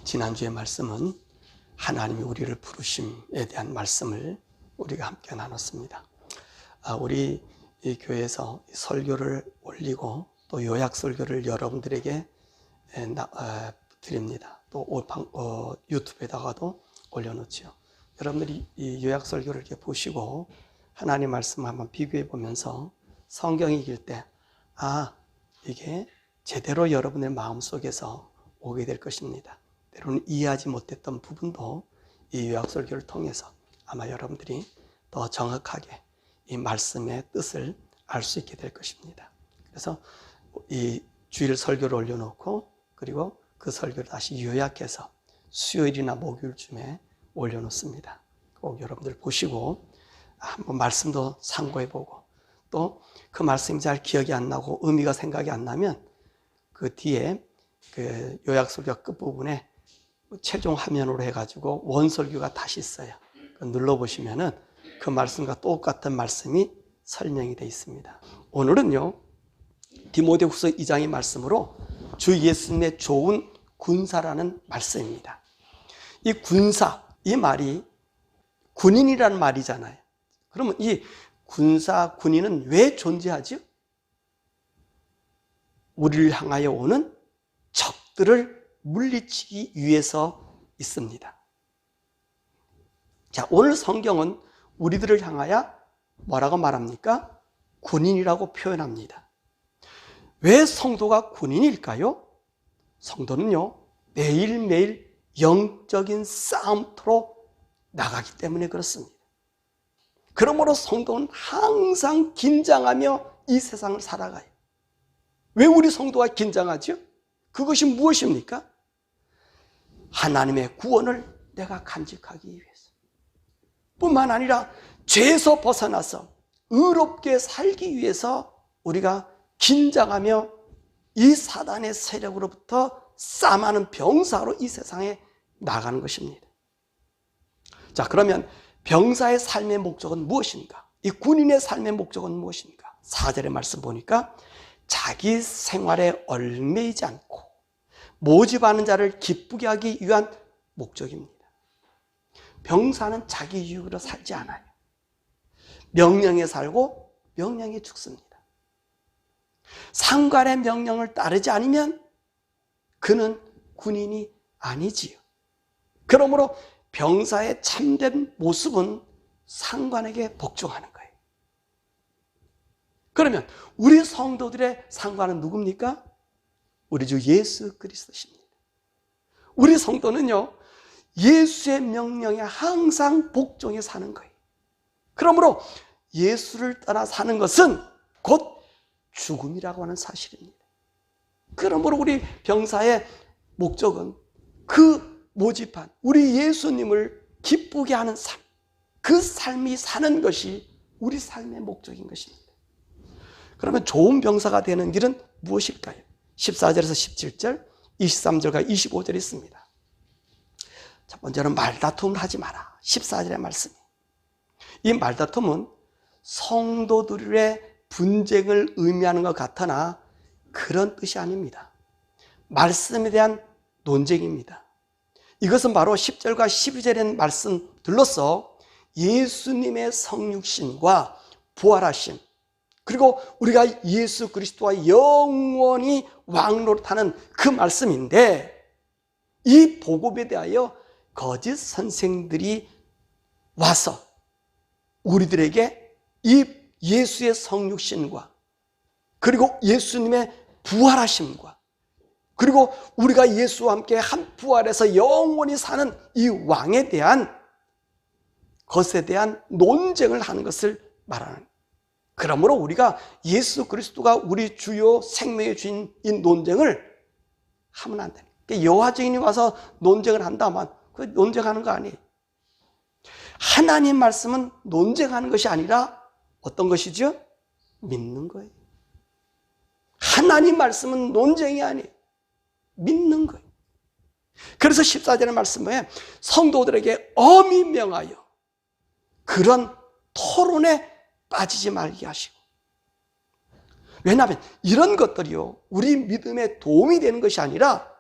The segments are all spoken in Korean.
지난주의 말씀은 하나님이 우리를 부르심에 대한 말씀을 우리가 함께 나눴습니다. 우리 이 교회에서 설교를 올리고 또 요약 설교를 여러분들에게 드립니다. 또 유튜브에다가도 올려놓죠. 여러분들이 이 요약 설교를 이렇게 보시고 하나님 말씀 한번 비교해 보면서 성경 읽을 때 이게 제대로 여러분의 마음속에서 오게 될 것입니다. 때로는 이해하지 못했던 부분도 이 요약 설교를 통해서 아마 여러분들이 더 정확하게 이 말씀의 뜻을 알 수 있게 될 것입니다. 그래서 이 주일 설교를 올려놓고 그리고 그 설교를 다시 요약해서 수요일이나 목요일쯤에 올려놓습니다. 꼭 여러분들 보시고 한번 말씀도 참고해보고 또 그 말씀이 잘 기억이 안 나고 의미가 생각이 안 나면 그 뒤에 그 요약 설교 끝부분에 최종 화면으로 해가지고 원설교가 다시 있어요. 눌러보시면은 그 말씀과 똑같은 말씀이 설명이 되어 있습니다. 오늘은요, 디모데후서 2장의 말씀으로 주 예수님의 좋은 군사라는 말씀입니다. 이 군사, 이 말이 군인이라는 말이잖아요. 그러면 이 군사, 군인은 왜 존재하죠? 우리를 향하여 오는 적들을 물리치기 위해서 있습니다. 자, 오늘 성경은 우리들을 향하여 뭐라고 말합니까? 군인이라고 표현합니다. 왜 성도가 군인일까요? 성도는요, 매일매일 영적인 싸움터로 나가기 때문에 그렇습니다. 그러므로 성도는 항상 긴장하며 이 세상을 살아가요. 왜 우리 성도가 긴장하죠? 그것이 무엇입니까? 하나님의 구원을 내가 간직하기 위해서 뿐만 아니라 죄에서 벗어나서 의롭게 살기 위해서 우리가 긴장하며 이 사단의 세력으로부터 싸움하는 병사로 이 세상에 나가는 것입니다. 자, 그러면 병사의 삶의 목적은 무엇인가? 이 군인의 삶의 목적은 무엇인가? 4절의 말씀 보니까 자기 생활에 얽매이지 않고 모집하는 자를 기쁘게 하기 위한 목적입니다. 병사는 자기 이익으로 살지 않아요. 명령에 살고 명령에 죽습니다. 상관의 명령을 따르지 않으면 그는 군인이 아니지요. 그러므로 병사의 참된 모습은 상관에게 복종하는 거예요. 그러면 우리 성도들의 상관은 누굽니까? 우리 주 예수 그리스도십니다. 우리 성도는요, 예수의 명령에 항상 복종해 사는 거예요. 그러므로 예수를 떠나 사는 것은 곧 죽음이라고 하는 사실입니다. 그러므로 우리 병사의 목적은 그 모집한 우리 예수님을 기쁘게 하는 삶, 그 삶이 사는 것이 우리 삶의 목적인 것입니다. 그러면 좋은 병사가 되는 길은 무엇일까요? 14절에서 17절, 23절과 25절이 있습니다. 첫 번째는 말다툼을 하지 마라. 14절의 말씀. 이 말다툼은 성도들의 분쟁을 의미하는 것 같으나 그런 뜻이 아닙니다. 말씀에 대한 논쟁입니다. 이것은 바로 10절과 12절의 말씀들로서 예수님의 성육신과 부활하심, 그리고 우리가 예수 그리스도와 영원히 왕노릇하는 그 말씀인데, 이 복음에 대하여 거짓 선생들이 와서 우리들에게 이 예수의 성육신과 그리고 예수님의 부활하심과 그리고 우리가 예수와 함께 한 부활해서 영원히 사는 이 왕에 대한 것에 대한 논쟁을 하는 것을 말하는. 그러므로 우리가 예수 그리스도가 우리 주요 생명의 주인 이 논쟁을 하면 안 돼요. 여호와 증인이 와서 논쟁을 한다면 그 논쟁하는 거 아니에요. 하나님 말씀은 논쟁하는 것이 아니라 어떤 것이죠? 믿는 거예요. 하나님 말씀은 논쟁이 아니에요. 믿는 거예요. 그래서 14절의 말씀에 성도들에게 엄히 명하여 그런 토론에 빠지지 말게 하시고, 왜냐하면 이런 것들이요, 우리 믿음에 도움이 되는 것이 아니라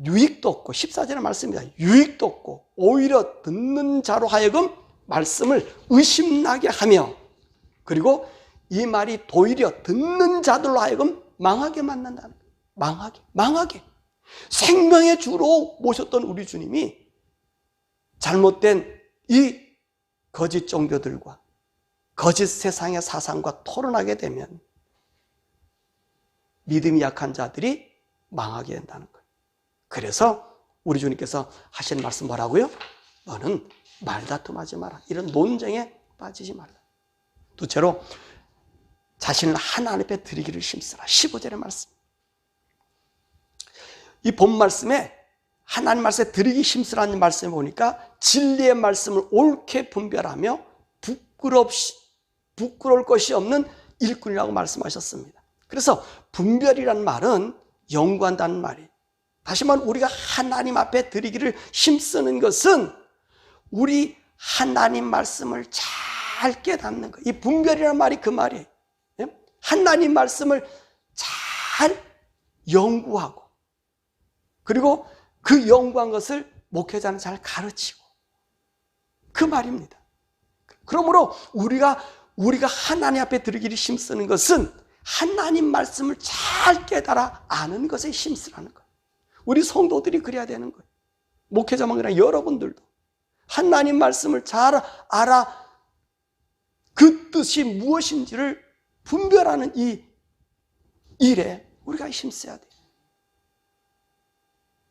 유익도 없고 14절의 말씀입니다. 유익도 없고 오히려 듣는 자로 하여금 말씀을 의심나게 하며, 그리고 이 말이 도리어 듣는 자들로 하여금 망하게 만든다는 거예요. 망하게. 생명의 주로 모셨던 우리 주님이 잘못된 이 거짓 종교들과 거짓 세상의 사상과 토론하게 되면 믿음이 약한 자들이 망하게 된다는 거예요. 그래서 우리 주님께서 하시는 말씀 뭐라고요? 너는 말다툼하지 마라. 이런 논쟁에 빠지지 말라. 둘째로 자신을 하나님 앞에 드리기를 힘쓰라. 15절의 말씀. 이 본 말씀에 하나님 말씀에 드리기 힘쓰라는 말씀을 보니까 진리의 말씀을 옳게 분별하며 부끄러울 것이 없는 일꾼이라고 말씀하셨습니다. 그래서 분별이라는 말은 연구한다는 말이에요. 다시 말하면 우리가 하나님 앞에 드리기를 힘쓰는 것은 우리 하나님 말씀을 잘 깨닫는 거예요. 이 분별이라는 말이 그 말이에요. 하나님 말씀을 잘 연구하고, 그리고 그 연구한 것을 목회자는 잘 가르치고, 그 말입니다. 그러므로 우리가 하나님 앞에 드리기를 힘쓰는 것은 하나님 말씀을 잘 깨달아 아는 것에 힘쓰라는 거예요. 우리 성도들이 그래야 되는 거예요. 목회자만 아니라 여러분들도 하나님 말씀을 잘 알아 그 뜻이 무엇인지를 분별하는 이 일에 우리가 힘써야 돼요.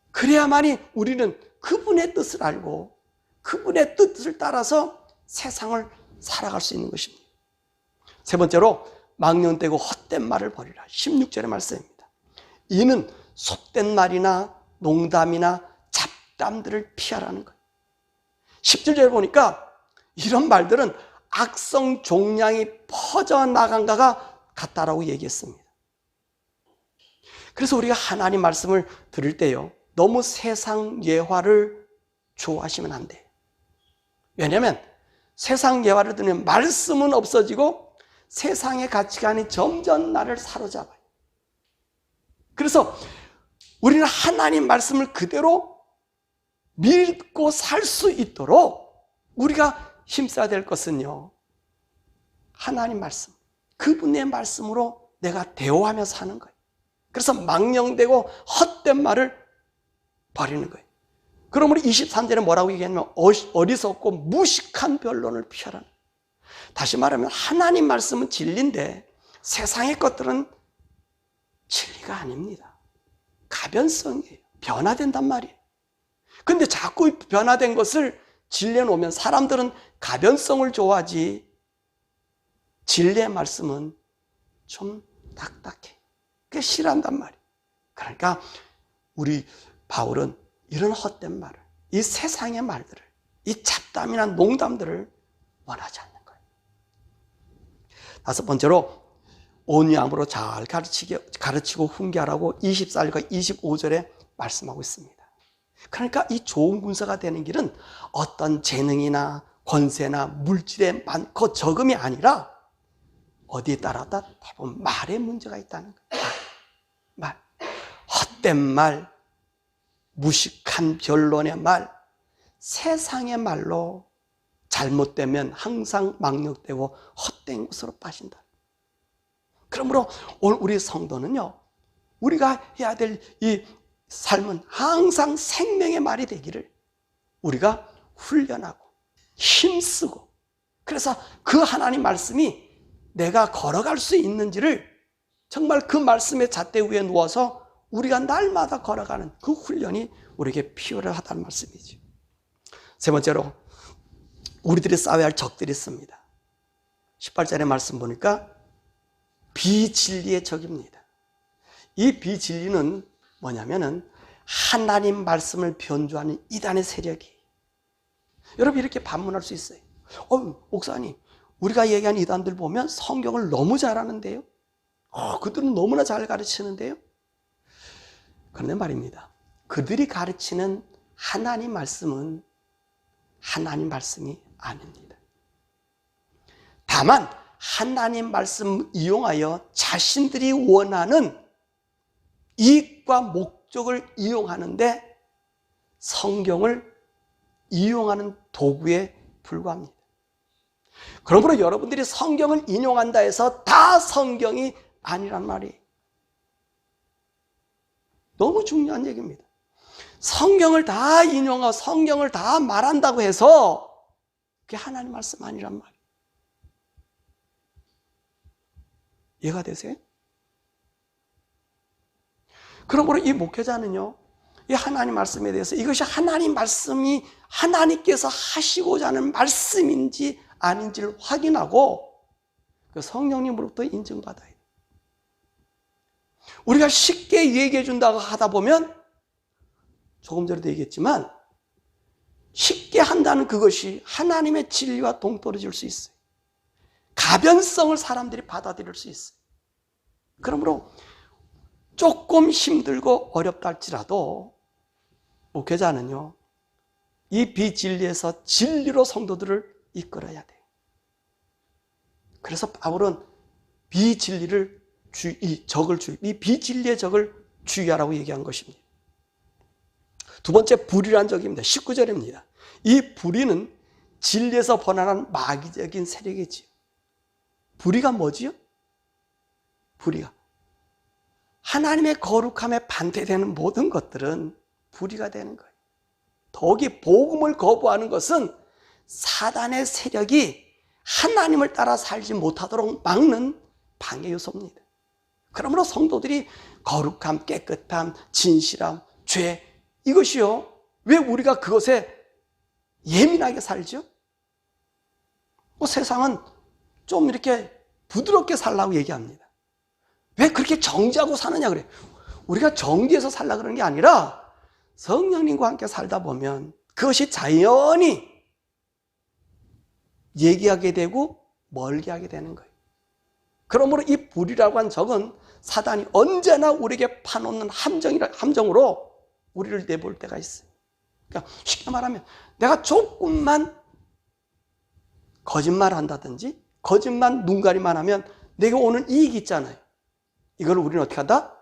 그래야만이 우리는 그분의 뜻을 알고 그분의 뜻을 따라서 세상을 살아갈 수 있는 것입니다. 세 번째로 망령되고 헛된 말을 버리라. 16절의 말씀입니다. 이는 속된 말이나 농담이나 잡담들을 피하라는 거예요. 17절에 보니까 이런 말들은 악성 종양이 퍼져나간 것과 같다라고 얘기했습니다. 그래서 우리가 하나님 말씀을 들을 때요, 너무 세상 예화를 좋아하시면 안 돼요. 왜냐하면 세상 예화를 들으면 말씀은 없어지고 세상의 가치관이 점점 나를 사로잡아요. 그래서 우리는 하나님 말씀을 그대로 믿고 살 수 있도록 우리가 힘써야 될 것은요, 하나님 말씀, 그분의 말씀으로 내가 대화하며 사는 거예요. 그래서 망령되고 헛된 말을 버리는 거예요. 그러므로 23절에 뭐라고 얘기하냐면 어리석고 무식한 변론을 피하라. 다시 말하면 하나님 말씀은 진리인데 세상의 것들은 진리가 아닙니다. 가변성이에요. 변화된단 말이에요. 근데 자꾸 변화된 것을 진리에 놓으면 사람들은 가변성을 좋아하지 진리의 말씀은 좀 딱딱해. 그게 싫어한단 말이에요. 그러니까 우리 바울은 이런 헛된 말을, 이 세상의 말들을, 이 잡담이나 농담들을 원하지 않는 거예요. 다섯 번째로 온유함으로 잘 가르치고 훈계하라고 24절과 25절에 말씀하고 있습니다. 그러니까 이 좋은 군사가 되는 길은 어떤 재능이나 권세나 물질의 많고 적음이 아니라 어디에 따라다 대부분 말에 문제가 있다는 거예요. 말. 헛된 말, 무식한 변론의 말, 세상의 말로 잘못되면 항상 망령되고 헛된 것으로 빠진다. 그러므로 오늘 우리 성도는요, 우리가 해야 될 이 삶은 항상 생명의 말이 되기를 우리가 훈련하고 힘쓰고, 그래서 그 하나님 말씀이 내가 걸어갈 수 있는지를 정말 그 말씀의 잣대 위에 누워서 우리가 날마다 걸어가는 그 훈련이 우리에게 필요하다는 말씀이죠. 세 번째로 우리들이 싸워야 할 적들이 있습니다. 18절의 말씀 보니까 비진리의 적입니다. 이 비진리는 뭐냐면은 하나님 말씀을 변조하는 이단의 세력이. 여러분 이렇게 반문할 수 있어요. 목사님, 우리가 얘기한 이단들 보면 성경을 너무 잘하는데요. 그들은 너무나 잘 가르치는데요. 그런데 말입니다, 그들이 가르치는 하나님 말씀은 하나님 말씀이 아닙니다. 다만 하나님 말씀 이용하여 자신들이 원하는 이익과 목적을 목적을 이용하는데 성경을 이용하는 도구에 불과합니다. 그러므로 여러분들이 성경을 인용한다 해서 다 성경이 아니란 말이에요. 너무 중요한 얘기입니다. 성경을 다 인용하고 성경을 다 말한다고 해서 그게 하나님 말씀 아니란 말이에요. 이해가 되세요? 그러므로 이 목회자는요, 이 하나님 말씀에 대해서 이것이 하나님 말씀이 하나님께서 하시고자 하는 말씀인지 아닌지를 확인하고 그 성령님으로부터 인증받아야 돼요. 우리가 쉽게 얘기해 준다고 하다 보면 조금 전에도 얘기했지만 쉽게 한다는 그것이 하나님의 진리와 동떨어질 수 있어요. 가변성을 사람들이 받아들일 수 있어요. 그러므로 조금 힘들고 어렵다 할지라도 목회자는요, 이 비진리에서 진리로 성도들을 이끌어야 돼요. 그래서 바울은 비진리를 이 비진리의 적을 주의하라고 얘기한 것입니다. 두 번째, 불의란 적입니다. 19절입니다. 이 불의는 진리에서 번화한 마귀적인 세력이지요. 불의가 뭐지요? 불의가 하나님의 거룩함에 반대되는 모든 것들은 불의가 되는 거예요. 더욱이 복음을 거부하는 것은 사단의 세력이 하나님을 따라 살지 못하도록 막는 방해 요소입니다. 그러므로 성도들이 거룩함, 깨끗함, 진실함, 죄, 이것이요, 왜 우리가 그것에 예민하게 살죠? 세상은 좀 이렇게 부드럽게 살라고 얘기합니다. 왜 그렇게 정지하고 사느냐 그래. 우리가 정지해서 살라 그러는 게 아니라 성령님과 함께 살다 보면 그것이 자연히 얘기하게 되고 멀게 하게 되는 거예요. 그러므로 이 불이라고 한 적은 사단이 언제나 우리에게 파놓는 함정으로 우리를 내볼 때가 있어요. 그러니까 쉽게 말하면 내가 조금만 거짓말 한다든지 거짓말 눈가리만 하면 내가 오는 이익이 있잖아요. 이걸 우리는 어떻게 한다?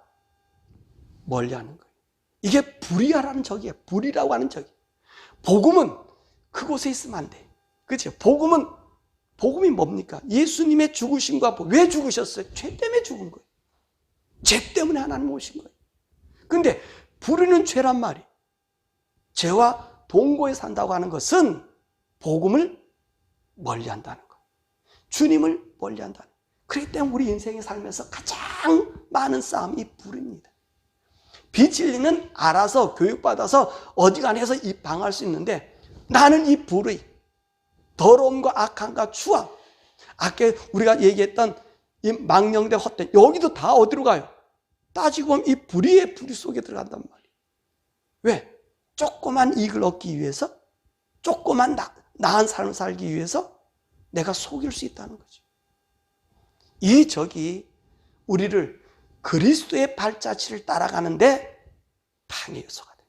멀리하는 거예요. 이게 불의라는 적이에요. 불의라고 하는 적이에요. 복음은 그곳에 있으면 안 돼. 그렇죠? 복음이 뭡니까? 예수님의 죽으심과 왜 죽으셨어요? 죄 때문에 죽은 거예요. 죄 때문에 하나님 오신 거예요. 근데 불의는 죄란 말이. 죄와 동거에 산다고 하는 것은 복음을 멀리한다는 거예요. 주님을 멀리한다는 거예요. 그렇기 때문에 우리 인생의 삶에서 가장 많은 싸움이 불의입니다. 비진리는 알아서 교육받아서 어디 가서 방어할 수 있는데 나는 이 불의, 더러움과 악함과 추악, 아까 우리가 얘기했던 이 망령된 헛된, 여기도 다 어디로 가요? 따지고 보면 이 불의 속에 들어간단 말이에요. 왜? 조그만 이익을 얻기 위해서, 조그만 나은 삶을 살기 위해서 내가 속일 수 있다는 거죠. 이 적이 우리를 그리스도의 발자취를 따라가는데 방해 요소가 돼요.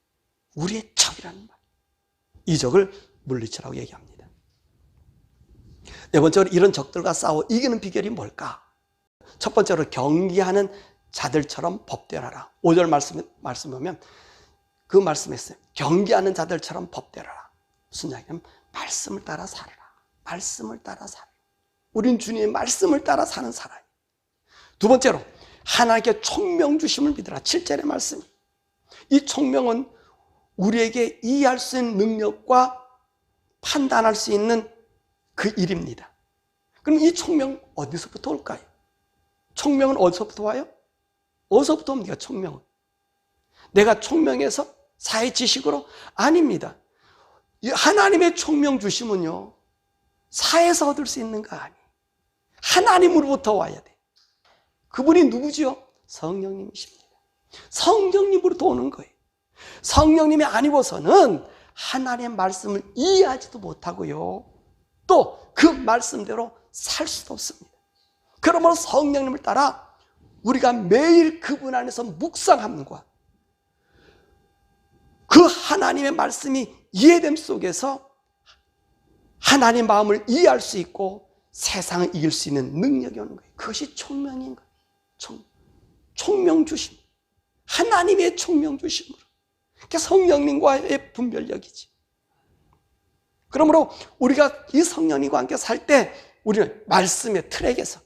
우리의 적이라는 말이에요. 이 적을 물리치라고 얘기합니다. 네 번째로 이런 적들과 싸워 이기는 비결이 뭘까? 첫 번째로 경계하는 자들처럼 법대하라. 5절 말씀 보면 그 말씀했어요. 경계하는 자들처럼 법대하라. 무슨 이야기냐면 말씀을 따라 살아라. 말씀을 따라 살아라. 우린 주님의 말씀을 따라 사는 사람이에요. 두 번째로 하나님께 총명 주심을 믿으라. 7절의 말씀. 이 총명은 우리에게 이해할 수 있는 능력과 판단할 수 있는 그 일입니다. 그럼 이 총명 어디서부터 올까요? 총명은 어디서부터 와요? 어디서부터 옵니까? 총명은 내가 총명해서 사회 지식으로? 아닙니다. 하나님의 총명 주심은요, 사회에서 얻을 수 있는 거 아니에요. 하나님으로부터 와야 돼. 그분이 누구지요? 성령님이십니다. 성령님으로부터 오는 거예요. 성령님이 아니고서는 하나님의 말씀을 이해하지도 못하고요, 또 그 말씀대로 살 수도 없습니다. 그러므로 성령님을 따라 우리가 매일 그분 안에서 묵상함과 그 하나님의 말씀이 이해됨 속에서 하나님의 마음을 이해할 수 있고 세상을 이길 수 있는 능력이 오는 거예요. 그것이 총명인 거예요. 총명 주심. 하나님의 총명 주심으로. 그게 성령님과의 분별력이지. 그러므로 우리가 이 성령님과 함께 살 때 우리는 말씀의 트랙에서,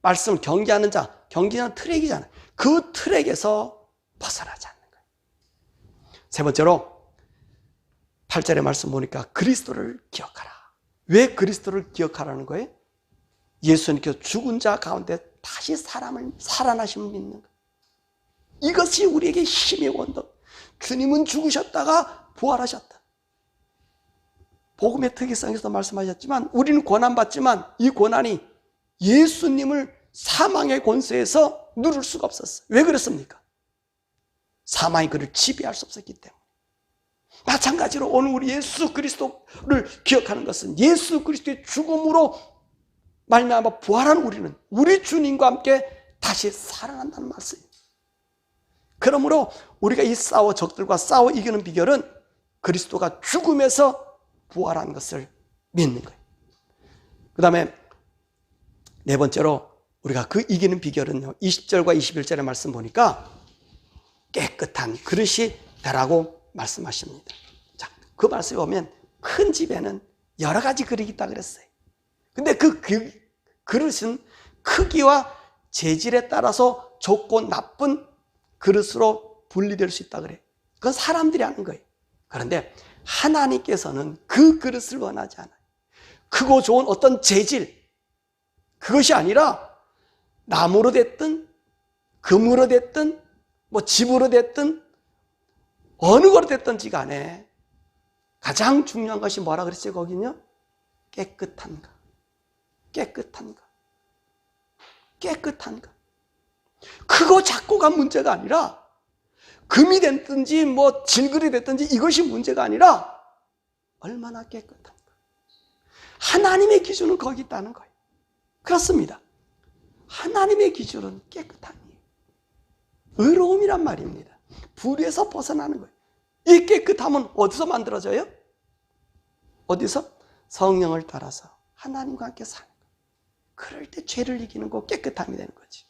말씀을 경계하는 자, 경계하는 트랙이잖아요. 그 트랙에서 벗어나지 않는 거예요. 세 번째로 8절의 말씀 보니까 그리스도를 기억하라. 왜 그리스도를 기억하라는 거예요? 예수님께서 죽은 자 가운데 다시 살아나심을 믿는 거예요. 이것이 우리에게 힘의 원동. 주님은 죽으셨다가 부활하셨다. 복음의 특이성에서 말씀하셨지만 우리는 고난받지만 이 고난이 예수님을 사망의 권세에서 누를 수가 없었어요. 왜 그렇습니까? 사망이 그를 지배할 수 없었기 때문에. 마찬가지로 오늘 우리 예수 그리스도를 기억하는 것은 예수 그리스도의 죽음으로 말미암아 부활한 우리는 우리 주님과 함께 다시 살아난다는 말씀입니다. 그러므로 우리가 이 적들과 싸워 이기는 비결은 그리스도가 죽음에서 부활한 것을 믿는 거예요. 그 다음에 네 번째로 우리가 그 이기는 비결은요, 20절과 21절의 말씀 보니까 깨끗한 그릇이 되라고 말씀하십니다. 자, 그 말씀에 보면 큰 집에는 여러 가지 그릇이 있다 그랬어요. 근데 그 그릇은 크기와 재질에 따라서 좋고 나쁜 그릇으로 분리될 수 있다 그래. 그건 사람들이 하는 거예요. 그런데 하나님께서는 그 그릇을 원하지 않아요. 크고 좋은 어떤 재질, 그것이 아니라 나무로 됐든 금으로 됐든 뭐 집으로 됐든 어느 거로 됐든지 간에 가장 중요한 것이 뭐라 그랬어요? 거기는요? 깨끗한가. 깨끗한가. 깨끗한가. 크고 작고가 문제가 아니라 금이 됐든지 뭐 질그릇이 됐든지 이것이 문제가 아니라 얼마나 깨끗한가. 하나님의 기준은 거기 있다는 거예요. 그렇습니다. 하나님의 기준은 깨끗함이에요. 의로움이란 말입니다. 불에서 벗어나는 거예요. 이 깨끗함은 어디서 만들어져요? 어디서? 성령을 따라서 하나님과 함께 사는 거예요. 그럴 때 죄를 이기는 거 깨끗함이 되는 거지.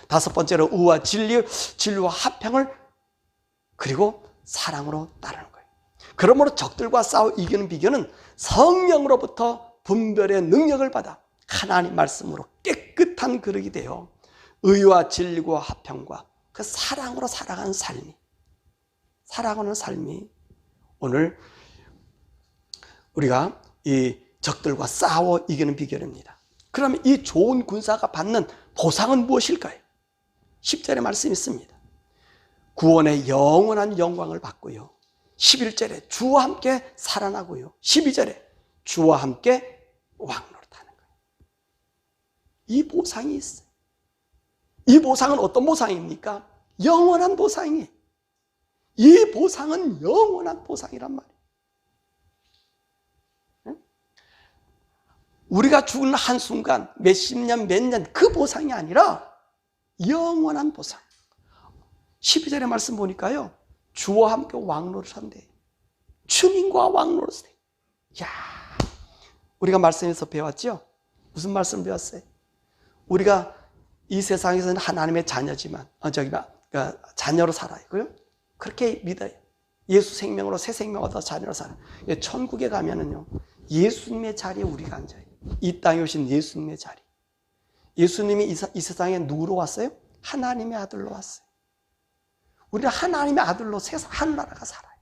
다섯 번째로 의와 진리와 화평을 그리고 사랑으로 따르는 거예요. 그러므로 적들과 싸워 이기는 비결은 성령으로부터 분별의 능력을 받아 하나님 말씀으로 깨끗한 그릇이 되어 의와 진리와 화평과 그 사랑으로 살아가는 삶이 오늘 우리가 이 적들과 싸워 이기는 비결입니다. 그러면 이 좋은 군사가 받는 보상은 무엇일까요? 10절에 말씀이 있습니다. 구원의 영원한 영광을 받고요. 11절에 주와 함께 살아나고요. 12절에 주와 함께 왕노릇하는 거예요. 이 보상이 있어요. 이 보상은 어떤 보상입니까? 영원한 보상이에요. 이 보상은 영원한 보상이란 말이에요. 우리가 죽는 한순간 몇십 년, 몇 년 그 보상이 아니라 영원한 보상. 12절의 말씀 보니까요. 주와 함께 왕노릇 한대. 주님과 왕노릇 해. 야, 우리가 말씀에서 배웠죠? 무슨 말씀 배웠어요? 우리가 이 세상에서는 하나님의 자녀지만, 자녀로 살아요. 그렇게 믿어요. 예수 생명으로 새 생명 얻어 자녀로 살아요. 천국에 가면은요, 예수님의 자리에 우리가 앉아요. 이 땅에 오신 예수님의 자리. 예수님이 이 세상에 누구로 왔어요? 하나님의 아들로 왔어요. 우리는 하나님의 아들로 하늘나라가 살아요.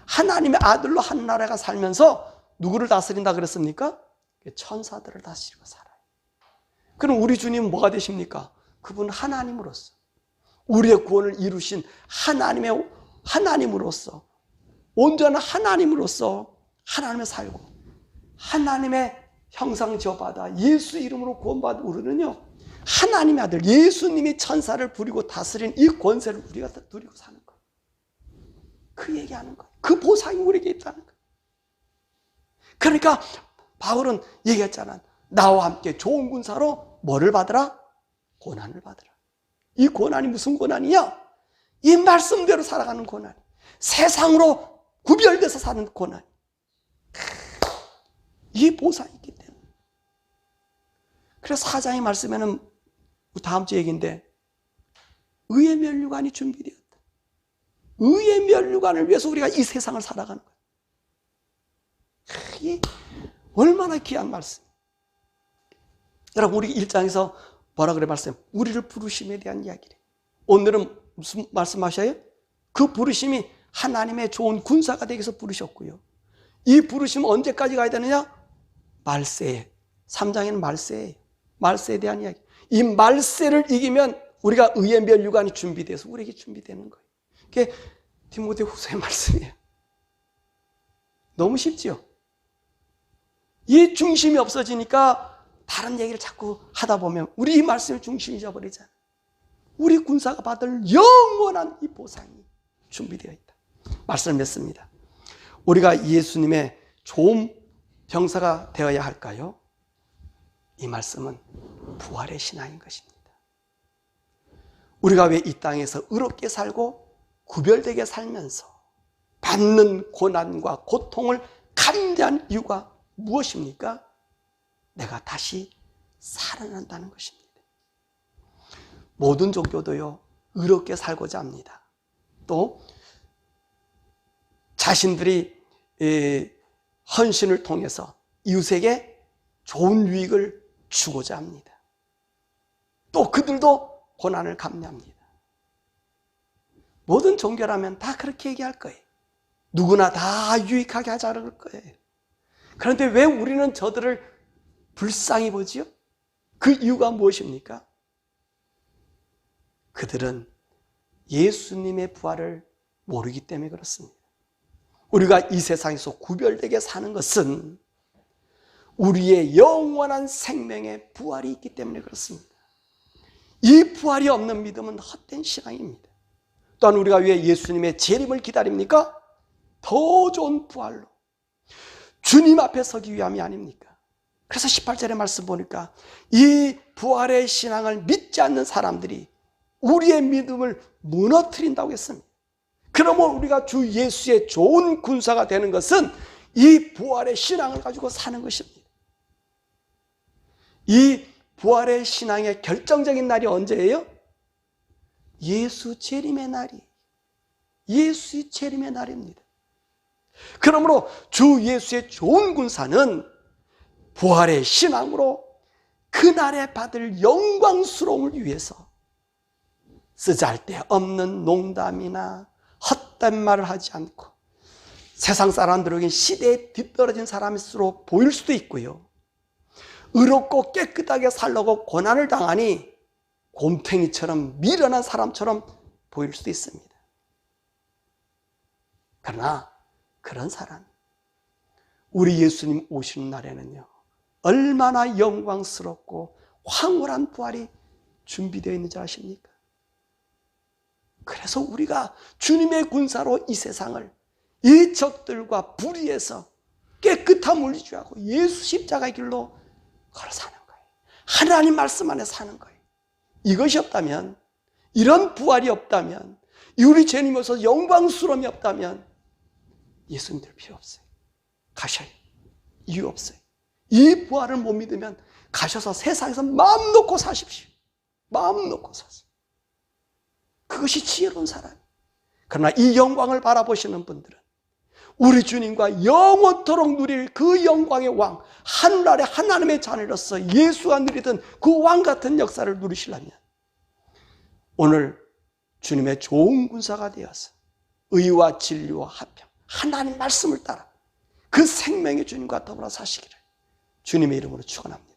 하나님의 아들로 하늘나라가 살면서 누구를 다스린다 그랬습니까? 천사들을 다스리고 살아요. 그럼 우리 주님은 뭐가 되십니까? 그분은 하나님으로서 우리의 구원을 이루신 하나님으로서 온전한 하나님으로서 하나님의 살고 하나님의 형상 지어받아 예수 이름으로 구원받은 우리는요, 하나님의 아들 예수님이 천사를 부리고 다스린 이 권세를 우리가 누리고 사는 거예요. 그 얘기하는 거예요. 그 보상이 우리에게 있다는 거예요. 그러니까 바울은 얘기했잖아. 나와 함께 좋은 군사로 뭐를 받으라? 고난을 받으라. 이 고난이 무슨 고난이냐? 이 말씀대로 살아가는 고난. 세상으로 구별돼서 사는 고난. 이 보상이 있기 때문에. 그래서 사장의 말씀에는 다음 주 얘기인데 의의 면류관이 준비되었다. 의의 면류관을 위해서 우리가 이 세상을 살아가는 거예요. 이 얼마나 귀한 말씀. 여러분, 우리 1장에서 뭐라 그래 말씀? 우리를 부르심에 대한 이야기래. 오늘은 무슨 말씀하셔요? 그 부르심이 하나님의 좋은 군사가 되기 위해서 부르셨고요. 이 부르심은 언제까지 가야 되느냐? 말세에. 3장에는 말세예요. 말세에 대한 이야기. 이 말세를 이기면 우리가 의의 면류관이 준비돼서 우리에게 준비되는 거예요. 그게 디모데후서의 말씀이에요. 너무 쉽죠? 이 중심이 없어지니까 다른 얘기를 자꾸 하다 보면 우리 이 말씀의 중심이 잊어버리잖아요. 우리 군사가 받을 영원한 이 보상이 준비되어 있다. 말씀을 맺습니다. 우리가 예수님의 좋은 병사가 되어야 할까요? 이 말씀은 부활의 신앙인 것입니다. 우리가 왜 이 땅에서 의롭게 살고 구별되게 살면서 받는 고난과 고통을 감내한 이유가 무엇입니까? 내가 다시 살아난다는 것입니다. 모든 종교도요, 의롭게 살고자 합니다. 또 자신들이 헌신을 통해서 이웃에게 좋은 유익을 주고자 합니다. 또 그들도 고난을 감내합니다. 모든 종교라면 다 그렇게 얘기할 거예요. 누구나 다 유익하게 하자는 거예요. 그런데 왜 우리는 저들을 불쌍히 보지요? 그 이유가 무엇입니까? 그들은 예수님의 부활을 모르기 때문에 그렇습니다. 우리가 이 세상에서 구별되게 사는 것은 우리의 영원한 생명의 부활이 있기 때문에 그렇습니다. 이 부활이 없는 믿음은 헛된 신앙입니다. 또한 우리가 왜 예수님의 재림을 기다립니까? 더 좋은 부활로 주님 앞에 서기 위함이 아닙니까? 그래서 18절의 말씀 보니까 이 부활의 신앙을 믿지 않는 사람들이 우리의 믿음을 무너뜨린다고 했습니다. 그러면 우리가 주 예수의 좋은 군사가 되는 것은 이 부활의 신앙을 가지고 사는 것입니다. 이 부활의 신앙의 결정적인 날이 언제예요? 예수 재림의 날이. 예수의 재림의 날입니다. 그러므로 주 예수의 좋은 군사는 부활의 신앙으로 그날에 받을 영광스러움을 위해서 쓰잘데없는 농담이나 헛된 말을 하지 않고 세상 사람들에게 시대에 뒤떨어진 사람일수록 보일 수도 있고요. 의롭고 깨끗하게 살려고 고난을 당하니 곰탱이처럼 미련한 사람처럼 보일 수도 있습니다. 그러나 그런 사람, 우리 예수님 오시는 날에는요, 얼마나 영광스럽고 황홀한 부활이 준비되어 있는지 아십니까? 그래서 우리가 주님의 군사로 이 세상을 이 적들과 불의에서 깨끗함을 유지하고 예수 십자가의 길로 걸어 사는 거예요. 하나님 말씀 안에 사는 거예요. 이것이 없다면, 이런 부활이 없다면, 우리 주님으로서 영광스러움이 없다면 예수님들 필요 없어요. 가셔요. 이유 없어요. 이 부활을 못 믿으면 가셔서 세상에서 마음 놓고 사십시오. 마음 놓고 사세요. 그것이 지혜로운 사람. 그러나 이 영광을 바라보시는 분들은 우리 주님과 영원토록 누릴 그 영광의 왕, 하늘 아래 하나님의 자녀로서 예수가 누리던 그 왕 같은 역사를 누리시려면 오늘 주님의 좋은 군사가 되어서 의와 진리와 화평, 하나님 말씀을 따라 그 생명의 주님과 더불어 사시기를 주님의 이름으로 축원합니다.